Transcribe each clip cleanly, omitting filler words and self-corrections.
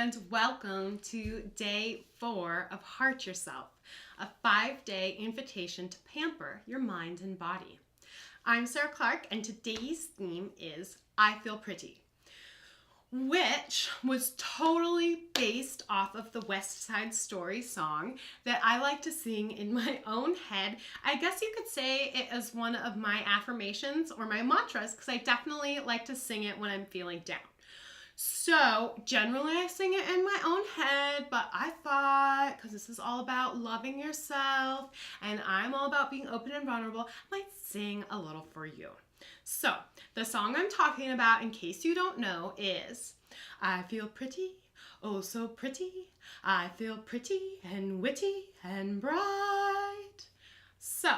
and welcome to day 4 of Heart Yourself, a 5-day invitation to pamper your mind and body. I'm Sarah Clark, and today's theme is I Feel Pretty, which was totally based off of the West Side Story song that I like to sing in my own head. I guess you could say it is one of my affirmations or my mantras, because I definitely like to sing it when I'm feeling down. So generally I sing it in my own head, but I thought, because this is all about loving yourself and I'm all about being open and vulnerable, I might sing a little for you. So the song I'm talking about, in case you don't know, is I feel pretty, oh so pretty. I feel pretty and witty and bright. So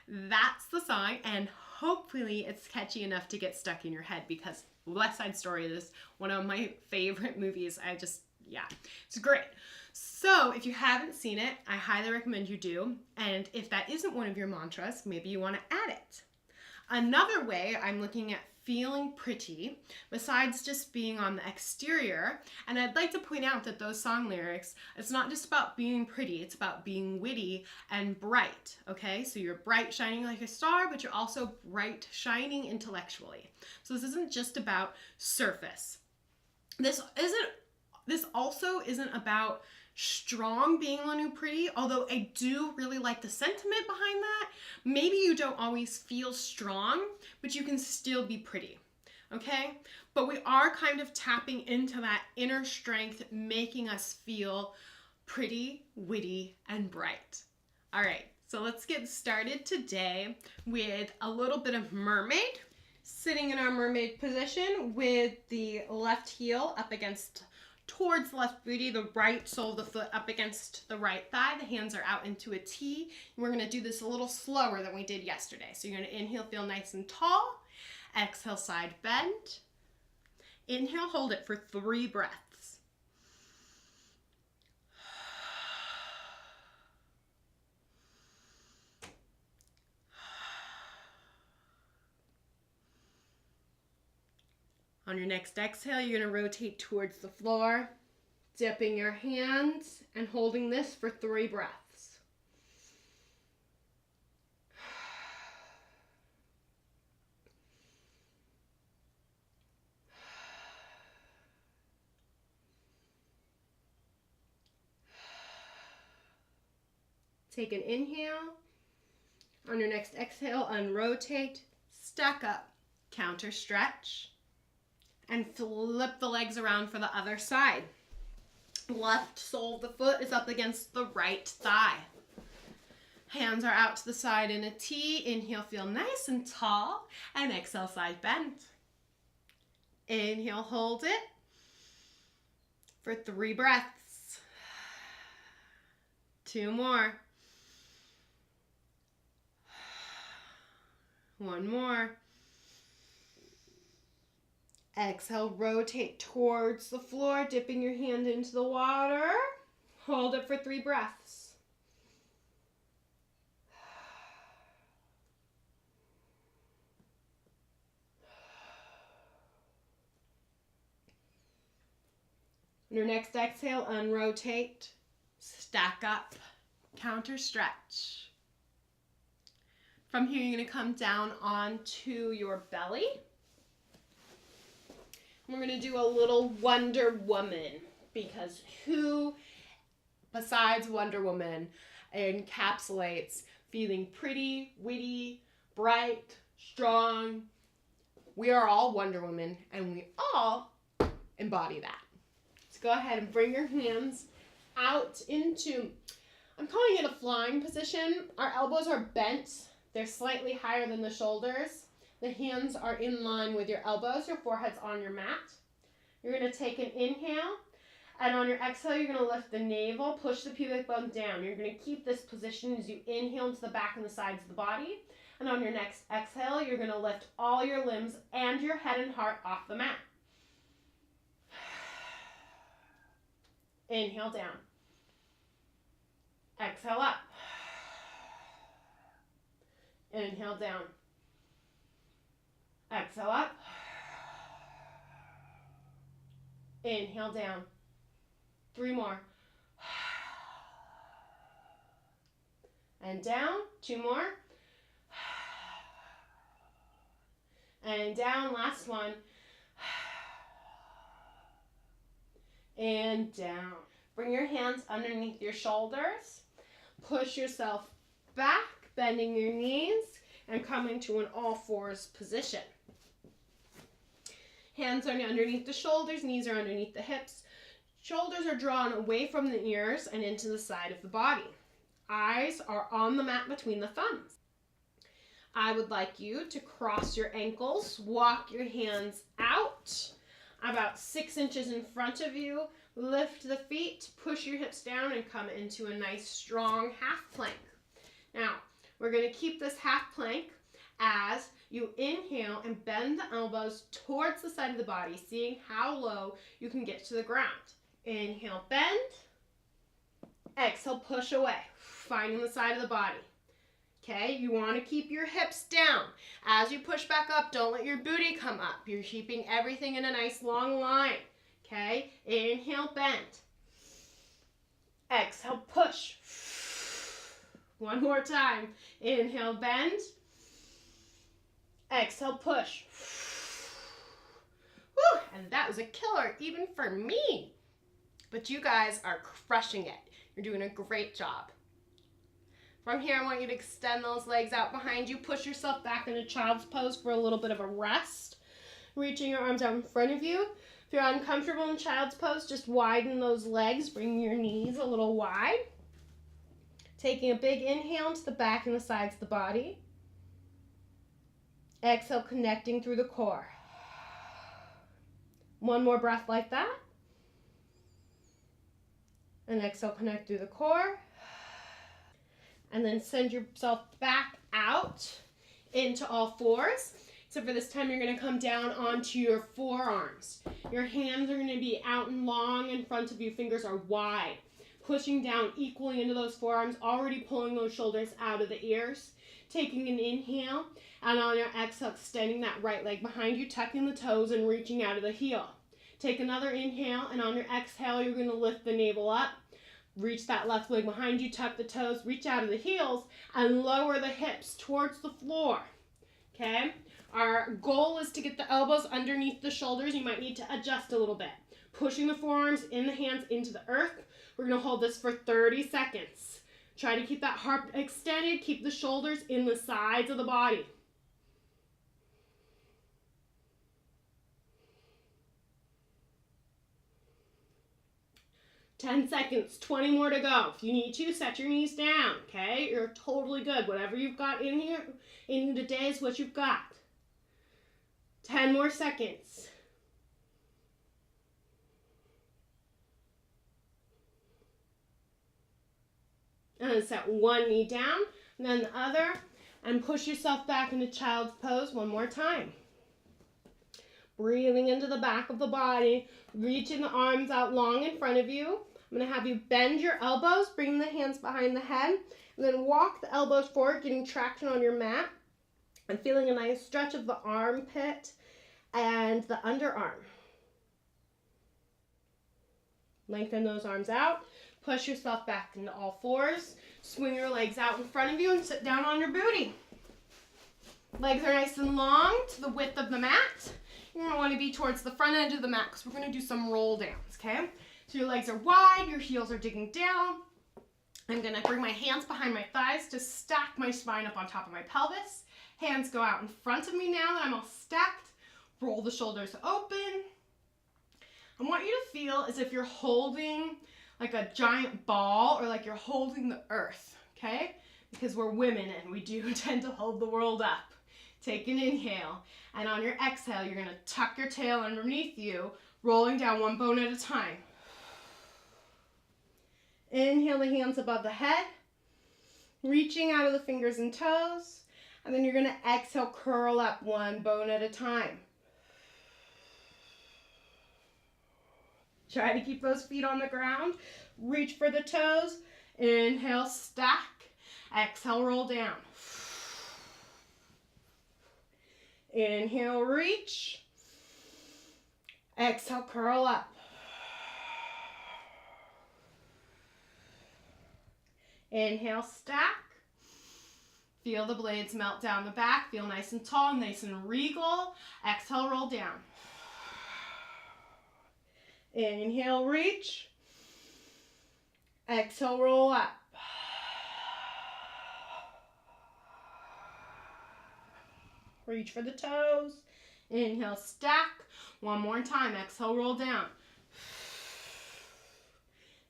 that's the song, and hopefully it's catchy enough to get stuck in your head, because West Side Story is one of my favorite movies. It's great. So if you haven't seen it, I highly recommend you do. And if that isn't one of your mantras, maybe you want to add it. Another way I'm looking at feeling pretty, besides just being on the exterior, and I'd like to point out that those song lyrics, it's not just about being pretty, it's about being witty and bright, okay? So you're bright, shining like a star, but you're also bright, shining intellectually. So this isn't just about surface. This also isn't about strong being the new pretty, although I do really like the sentiment behind that. Maybe you don't always feel strong, but you can still be pretty, okay? But we are kind of tapping into that inner strength, making us feel pretty, witty, and bright. All right, so let's get started today with a little bit of Mermaid. Sitting in our mermaid position with the left heel up against towards the left booty, the right sole of the foot up against the right thigh. The hands are out into a T. We're going to do this a little slower than we did yesterday. So you're going to inhale, feel nice and tall. Exhale, side bend. Inhale, hold it for 3 breaths. On your next exhale, you're going to rotate towards the floor, dipping your hands and holding this for 3 breaths. Take an inhale. On your next exhale, unrotate, stack up, counter stretch, and flip the legs around for the other side. Left sole of the foot is up against the right thigh. Hands are out to the side in a T. Inhale, feel nice and tall, and exhale, side bend. Inhale, hold it for 3 breaths. 2 more. 1 more. Exhale, rotate towards the floor, dipping your hand into the water. Hold it for 3 breaths. On your next exhale, unrotate, stack up, counter stretch. From here, you're going to come down onto your belly. We're going to do a little Wonder Woman, because who besides Wonder Woman encapsulates feeling pretty, witty, bright, strong? We are all Wonder Woman, and we all embody that. So go ahead and bring your hands out into, I'm calling it a flying position. Our elbows are bent. They're slightly higher than the shoulders. The hands are in line with your elbows. Your forehead's on your mat. You're going to take an inhale, and on your exhale, you're going to lift the navel, push the pubic bone down. You're going to keep this position as you inhale into the back and the sides of the body. And on your next exhale, you're going to lift all your limbs and your head and heart off the mat. Inhale down. Exhale up. Inhale down. Exhale up. Inhale down. 3 more. And down. 2 more. And down. Last one. And down. Bring your hands underneath your shoulders. Push yourself back, bending your knees, and come into an all fours position. Hands are underneath the shoulders, knees are underneath the hips. Shoulders are drawn away from the ears and into the side of the body. Eyes are on the mat between the thumbs. I would like you to cross your ankles, walk your hands out about 6 inches in front of you, lift the feet, push your hips down, and come into a nice strong half plank. Now, we're going to keep this half plank as you inhale and bend the elbows towards the side of the body, seeing how low you can get to the ground. Inhale, bend. Exhale, push away, finding the side of the body. Okay, you want to keep your hips down. As you push back up, don't let your booty come up. You're keeping everything in a nice long line. Okay, inhale, bend. Exhale, push. One more time. Inhale, bend. Exhale, push. Woo, and that was a killer, even for me. But you guys are crushing it. You're doing a great job. From here, I want you to extend those legs out behind you. Push yourself back into child's pose for a little bit of a rest. Reaching your arms out in front of you. If you're uncomfortable in child's pose, just widen those legs. Bring your knees a little wide. Taking a big inhale into the back and the sides of the body. Exhale, connecting through the core. One more breath like that. And exhale, connect through the core. And then send yourself back out into all fours. So for this time, you're going to come down onto your forearms. Your hands are going to be out and long in front of you. Fingers are wide. Pushing down equally into those forearms, already pulling those shoulders out of the ears. Taking an inhale, and on your exhale, extending that right leg behind you, tucking the toes and reaching out of the heel. Take another inhale, and on your exhale, you're going to lift the navel up. Reach that left leg behind you, tuck the toes, reach out of the heels, and lower the hips towards the floor. Okay? Our goal is to get the elbows underneath the shoulders. You might need to adjust a little bit. Pushing the forearms in the hands into the earth. We're going to hold this for 30 seconds. Try to keep that heart extended. Keep the shoulders in the sides of the body. Ten seconds, 20 more to go. If you need to, set your knees down, okay? You're totally good. Whatever you've got in here, in today is what you've got. 10 more seconds. And then set one knee down, and then the other, and push yourself back into child's pose one more time. Breathing into the back of the body, reaching the arms out long in front of you. I'm going to have you bend your elbows, bring the hands behind the head, and then walk the elbows forward, getting traction on your mat, and feeling a nice stretch of the armpit and the underarm. Lengthen those arms out. Push yourself back into all fours. Swing your legs out in front of you and sit down on your booty. Legs are nice and long to the width of the mat. You're going to want to be towards the front edge of the mat because we're going to do some roll downs, okay? So your legs are wide, your heels are digging down. I'm going to bring my hands behind my thighs to stack my spine up on top of my pelvis. Hands go out in front of me now that I'm all stacked. Roll the shoulders open. I want you to feel as if you're holding like a giant ball or like you're holding the earth, okay? Because we're women and we do tend to hold the world up. Take an inhale, and on your exhale, you're going to tuck your tail underneath you, rolling down one bone at a time. Inhale the hands above the head, reaching out of the fingers and toes, and then you're going to exhale, curl up one bone at a time. Try to keep those feet on the ground. Reach for the toes. Inhale, stack. Exhale, roll down. Inhale, reach. Exhale, curl up. Inhale, stack. Feel the blades melt down the back. Feel nice and tall, nice and regal. Exhale, roll down. Inhale, reach. Exhale, roll up. Reach for the toes. Inhale, stack. One more time. Exhale, roll down.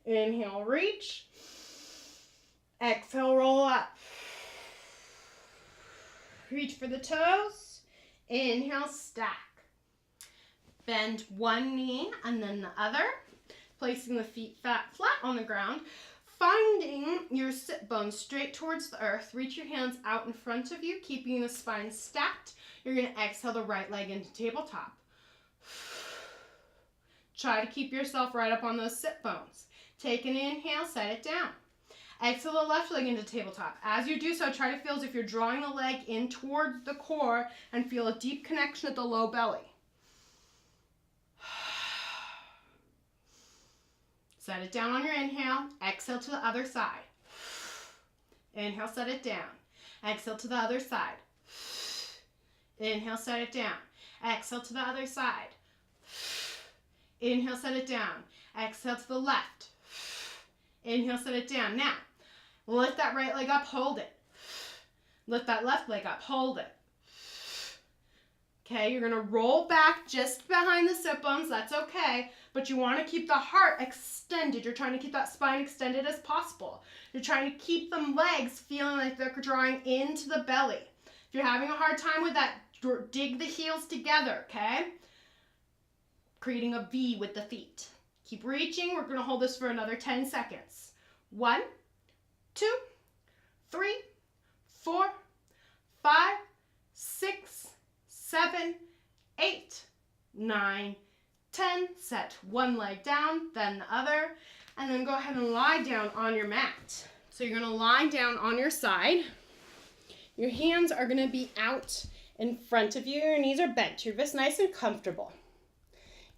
Inhale, reach. Exhale, roll up. Reach for the toes. Inhale, stack. Bend one knee and then the other. Placing the feet flat on the ground. Finding your sit bones straight towards the earth. Reach your hands out in front of you, keeping the spine stacked. You're going to exhale the right leg into tabletop. Try to keep yourself right up on those sit bones. Take an inhale, set it down. Exhale the left leg into tabletop. As you do so, try to feel as if you're drawing the leg in towards the core and feel a deep connection at the low belly. Set it down on your inhale. Exhale to the other side. Inhale, set it down. Exhale to the other side. Inhale, set it down. Exhale to the other side. Inhale, set it down. Exhale to the left. Inhale, set it down. Now, lift that right leg up, hold it. Lift that left leg up, hold it. Okay, you're going to roll back just behind the sit bones. That's okay, but you want to keep the heart extended. You're trying to keep that spine extended as possible. You're trying to keep the legs feeling like they're drawing into the belly. If you're having a hard time with that, dig the heels together, okay? Creating a V with the feet. Keep reaching. We're going to hold this for another 10 seconds. 1, 2, 3, 4, 5, 6, 7, 8, 9, 10. Set one leg down, then the other, and then go ahead and lie down on your mat. So you're going to lie down on your side. Your hands are going to be out in front of you. Your knees are bent. You're just nice and comfortable.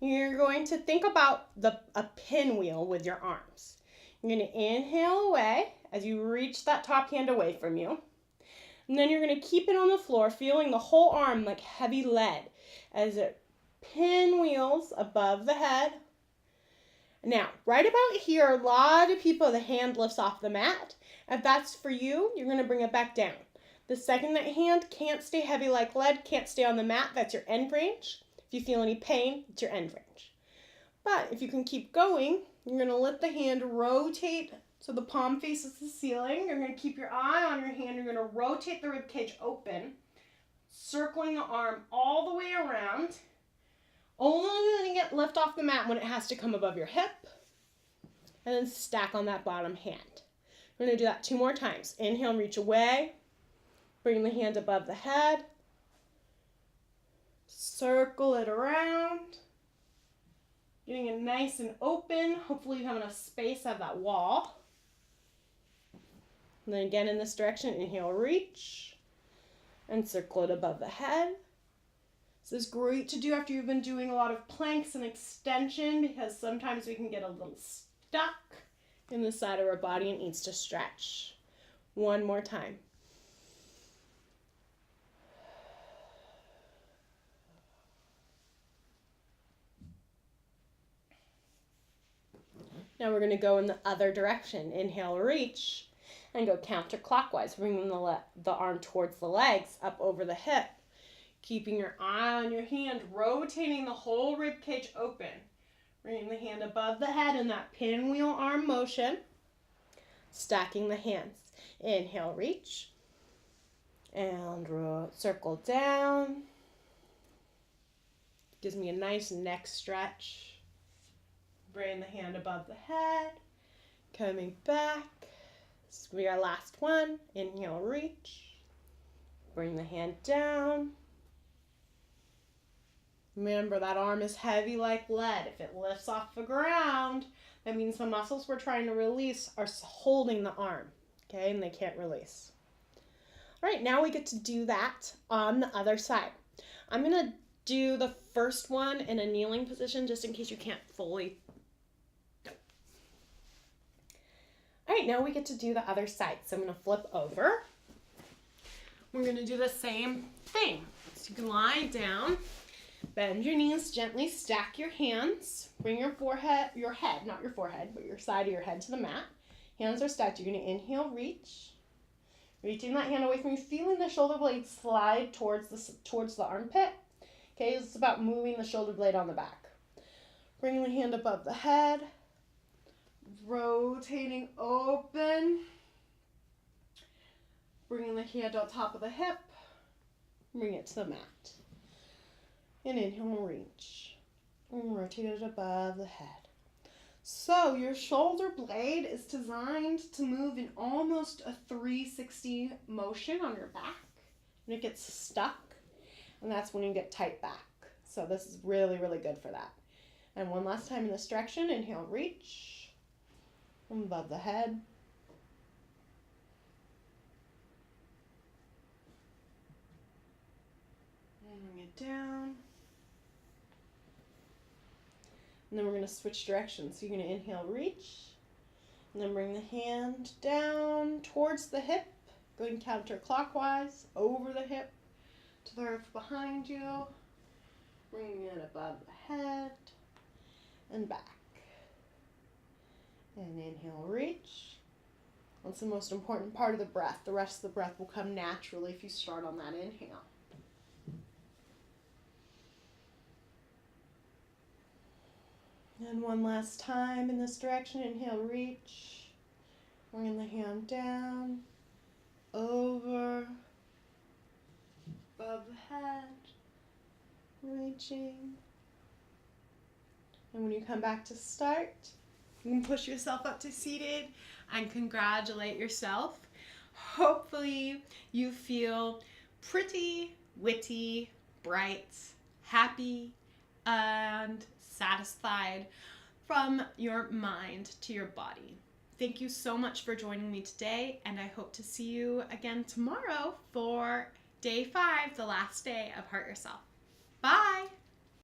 You're going to think about a pinwheel with your arms. You're going to inhale away as you reach that top hand away from you. And then you're going to keep it on the floor, feeling the whole arm like heavy lead as it pinwheels above the head. Now, right about here, a lot of people, the hand lifts off the mat. If that's for you, you're going to bring it back down. The second that hand can't stay heavy like lead, can't stay on the mat, that's your end range. If you feel any pain, it's your end range. But if you can keep going, you're going to let the hand rotate so the palm faces the ceiling. You're going to keep your eye on your hand. You're going to rotate the rib cage open, circling the arm all the way around. Only letting it lift off the mat when it has to come above your hip. And then stack on that bottom hand. We're going to do that 2 more times. Inhale and reach away. Bring the hand above the head. Circle it around. Getting it nice and open. Hopefully you have enough space at that wall. And then again in this direction, inhale, reach. And circle it above the head. This is great to do after you've been doing a lot of planks and extension because sometimes we can get a little stuck in the side of our body and needs to stretch. 1 more time. Now we're going to go in the other direction. Inhale, reach, and go counterclockwise, bringing the arm towards the legs, up over the hip. Keeping your eye on your hand, rotating the whole rib cage open. Bringing the hand above the head in that pinwheel arm motion. Stacking the hands. Inhale, reach. And circle down. Gives me a nice neck stretch. Bring the hand above the head. Coming back. This will be our last one. Inhale, reach. Bring the hand down. Remember, that arm is heavy like lead. If it lifts off the ground, that means the muscles we're trying to release are holding the arm, okay, and they can't release. All right, now we get to do that on the other side. I'm going to do the first one in a kneeling position just in case you can't fully. All right, now we get to do the other side. So I'm going to flip over. We're going to do the same thing. So you can lie down, bend your knees, gently stack your hands. Bring your head, not your forehead, but your side of your head to the mat. Hands are stacked. You're going to inhale, reach. Reaching that hand away from you, feeling the shoulder blade slide towards the armpit. Okay, it's about moving the shoulder blade on the back. Bringing the hand above the head. Rotating open. Bringing the hand on top of the hip. Bring it to the mat. And inhale and reach. And rotate it above the head. So your shoulder blade is designed to move in almost a 360 motion on your back. And it gets stuck. And that's when you get tight back. So this is really, really good for that. And one last time in this direction. Inhale, reach. Above the head. And bring it down. And then we're going to switch directions. So you're going to inhale, reach. And then bring the hand down towards the hip. Going counterclockwise over the hip to the earth behind you. Bringing it above the head and back. And inhale, reach. That's the most important part of the breath. The rest of the breath will come naturally if you start on that inhale. And one last time in this direction. Inhale, reach. Bring the hand down, over, above the head, reaching. And when you come back to start, you can push yourself up to seated and congratulate yourself. Hopefully you feel pretty, witty, bright, happy, and satisfied from your mind to your body. Thank you so much for joining me today, and I hope to see you again tomorrow for day 5, the last day of Heart Yourself. Bye!